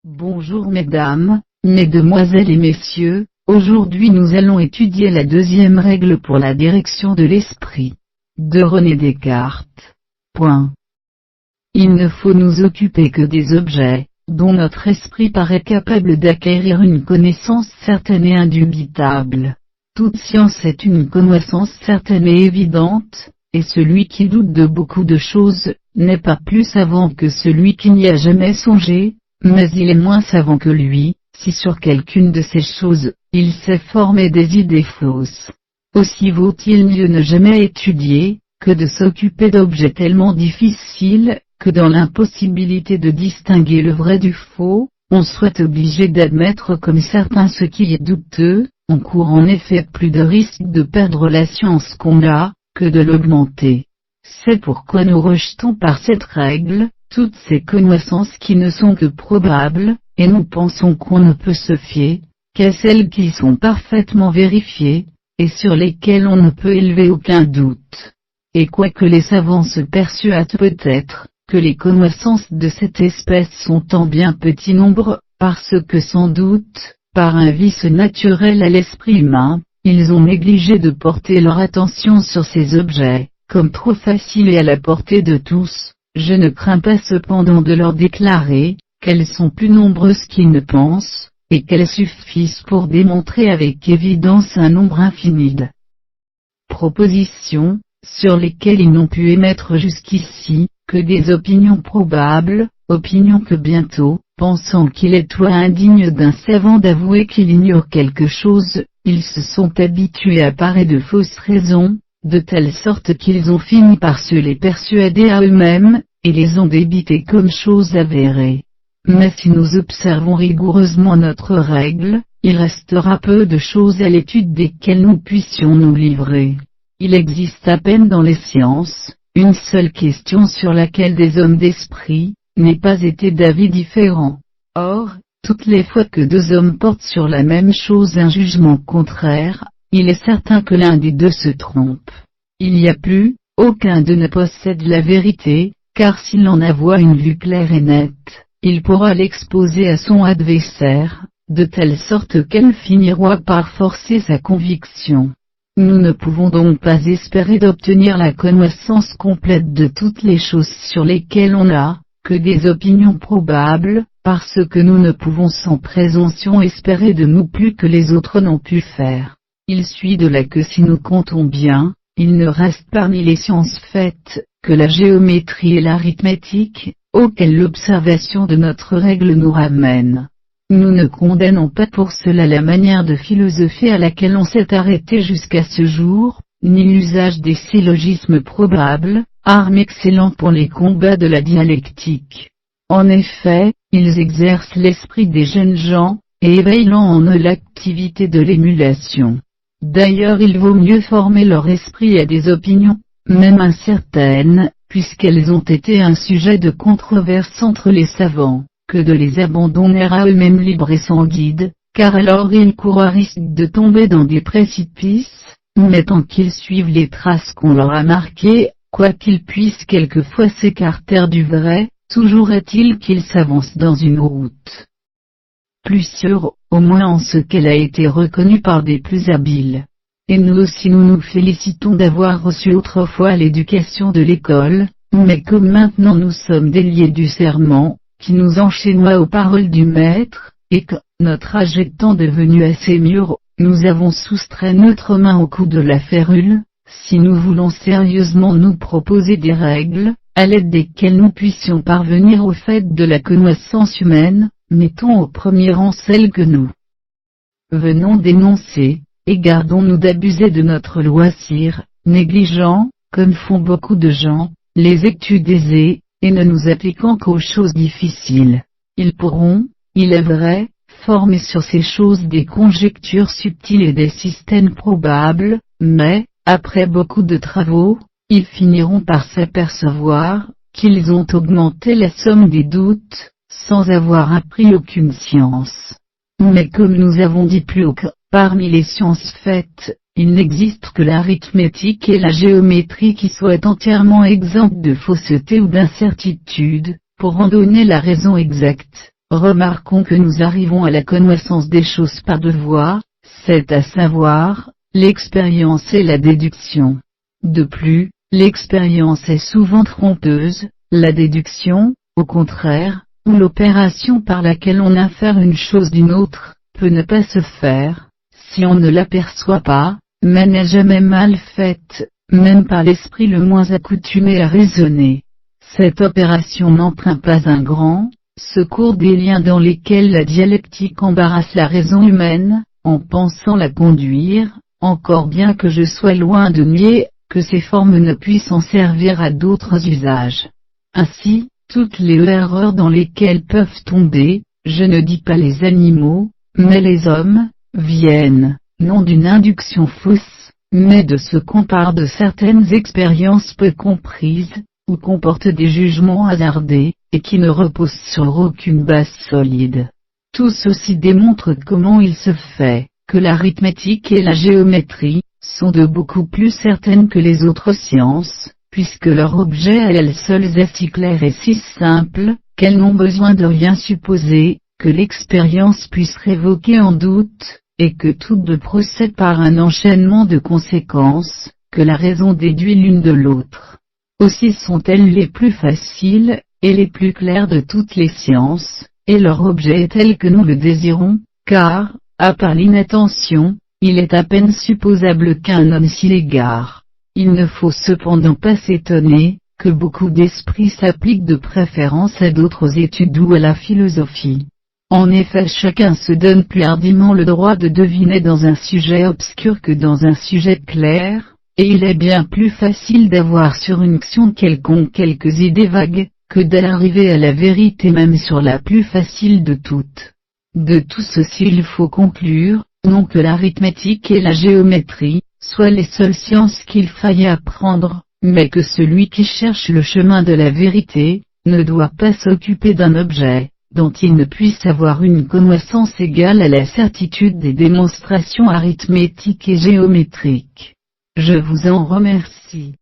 Bonjour mesdames, mesdemoiselles et messieurs, aujourd'hui nous allons étudier la deuxième règle pour la direction de l'esprit. De René Descartes. Il ne faut nous occuper que des objets, dont notre esprit paraît capable d'acquérir une connaissance certaine et indubitable. Toute science est une connaissance certaine et évidente, et celui qui doute de beaucoup de choses, n'est pas plus savant que celui qui n'y a jamais songé, mais il est moins savant que lui, si sur quelqu'une de ces choses, il s'est formé des idées fausses. Aussi vaut-il mieux ne jamais étudier, que de s'occuper d'objets tellement difficiles, que dans l'impossibilité de distinguer le vrai du faux, on soit obligé d'admettre comme certain ce qui est douteux. On court en effet plus de risques de perdre la science qu'on a, que de l'augmenter. C'est pourquoi nous rejetons par cette règle, toutes ces connaissances qui ne sont que probables, et nous pensons qu'on ne peut se fier, qu'à celles qui sont parfaitement vérifiées, et sur lesquelles on ne peut élever aucun doute. Et quoique les savants se persuadent peut-être, que les connaissances de cette espèce sont en bien petit nombre, parce que sans doute, par un vice naturel à l'esprit humain, ils ont négligé de porter leur attention sur ces objets, comme trop faciles et à la portée de tous, je ne crains pas cependant de leur déclarer, qu'elles sont plus nombreuses qu'ils ne pensent, et qu'elles suffisent pour démontrer avec évidence un nombre infini de propositions, sur lesquelles ils n'ont pu émettre jusqu'ici, que des opinions probables, opinions que bientôt, pensant qu'il est toi indigne d'un savant d'avouer qu'il ignore quelque chose, ils se sont habitués à parer de fausses raisons, de telle sorte qu'ils ont fini par se les persuader à eux-mêmes, et les ont débitées comme choses avérées. Mais si nous observons rigoureusement notre règle, il restera peu de choses à l'étude desquelles nous puissions nous livrer. Il existe à peine dans les sciences, une seule question sur laquelle des hommes d'esprit, n'aient pas été d'avis différents. Or, toutes les fois que deux hommes portent sur la même chose un jugement contraire, il est certain que l'un des deux se trompe. Il n'y a plus, aucun d'eux ne possède la vérité, car s'il en avoit une vue claire et nette, il pourra l'exposer à son adversaire, de telle sorte qu'elle finira par forcer sa conviction. Nous ne pouvons donc pas espérer d'obtenir la connaissance complète de toutes les choses sur lesquelles on a, que des opinions probables, parce que nous ne pouvons sans présomption espérer de nous plus que les autres n'ont pu faire. Il suit de là que si nous comptons bien, il ne reste parmi les sciences faites, que la géométrie et l'arithmétique, auxquelles l'observation de notre règle nous ramène. Nous ne condamnons pas pour cela la manière de philosopher à laquelle on s'est arrêté jusqu'à ce jour, ni l'usage des syllogismes probables, arme excellente pour les combats de la dialectique. En effet, ils exercent l'esprit des jeunes gens, et éveillent en eux l'activité de l'émulation. D'ailleurs il vaut mieux former leur esprit à des opinions, même incertaines, puisqu'elles ont été un sujet de controverse entre les savants, que de les abandonner à eux-mêmes libres et sans guide, car alors ils courent à risque de tomber dans des précipices, mais tant qu'ils suivent les traces qu'on leur a marquées, quoiqu'ils puissent quelquefois s'écarter du vrai, toujours est-il qu'ils s'avancent dans une route plus sûre, au moins en ce qu'elle a été reconnue par des plus habiles. Et nous aussi nous nous félicitons d'avoir reçu autrefois l'éducation de l'école, mais comme maintenant nous sommes déliés du serment, qui nous enchaînoit aux paroles du maître, et que, notre âge étant devenu assez mûr, nous avons soustrait notre main au coup de la férule, si nous voulons sérieusement nous proposer des règles, à l'aide desquelles nous puissions parvenir au fait de la connaissance humaine, mettons au premier rang celles que nous venons d'énoncer, et gardons-nous d'abuser de notre loisir, négligeant, comme font beaucoup de gens, les études aisées, et ne nous appliquant qu'aux choses difficiles. Ils pourront, il est vrai, former sur ces choses des conjectures subtiles et des systèmes probables, mais, après beaucoup de travaux, ils finiront par s'apercevoir, qu'ils ont augmenté la somme des doutes, sans avoir appris aucune science. Mais comme nous avons dit plus haut que, parmi les sciences faites, il n'existe que l'arithmétique et la géométrie qui soient entièrement exemptes de fausseté ou d'incertitude, pour en donner la raison exacte, remarquons que nous arrivons à la connaissance des choses par deux voies, c'est à savoir, l'expérience et la déduction. De plus, l'expérience est souvent trompeuse, la déduction, au contraire, ou l'opération par laquelle on infère une chose d'une autre, peut ne pas se faire, si on ne l'aperçoit pas, mais n'est jamais mal faite, même par l'esprit le moins accoutumé à raisonner. Cette opération n'emprunte pas un grand secours des liens dans lesquels la dialectique embarrasse la raison humaine, en pensant la conduire, encore bien que je sois loin de nier que ces formes ne puissent en servir à d'autres usages. Ainsi, toutes les erreurs dans lesquelles peuvent tomber, je ne dis pas les animaux, mais les hommes, viennent, non d'une induction fausse, mais de ce qu'on part de certaines expériences peu comprises, ou comportent des jugements hasardés, et qui ne reposent sur aucune base solide. Tout ceci démontre comment il se fait, que l'arithmétique et la géométrie, sont de beaucoup plus certaines que les autres sciences, puisque leur objet à elles seules est si clair et si simple, qu'elles n'ont besoin de rien supposer, que l'expérience puisse révoquer en doute, et que toutes deux procèdent par un enchaînement de conséquences, que la raison déduit l'une de l'autre. Aussi sont-elles les plus faciles, et les plus claires de toutes les sciences, et leur objet est tel que nous le désirons, car, à part l'inattention, il est à peine supposable qu'un homme s'y égare. Il ne faut cependant pas s'étonner, que beaucoup d'esprits s'appliquent de préférence à d'autres études ou à la philosophie. En effet, chacun se donne plus hardiment le droit de deviner dans un sujet obscur que dans un sujet clair, et il est bien plus facile d'avoir sur une action quelconque quelques idées vagues, que d'arriver à la vérité même sur la plus facile de toutes. De tout ceci il faut conclure, non que l'arithmétique et la géométrie soient les seules sciences qu'il faille apprendre, mais que celui qui cherche le chemin de la vérité, ne doit pas s'occuper d'un objet, dont il ne puisse avoir une connaissance égale à la certitude des démonstrations arithmétiques et géométriques. Je vous en remercie.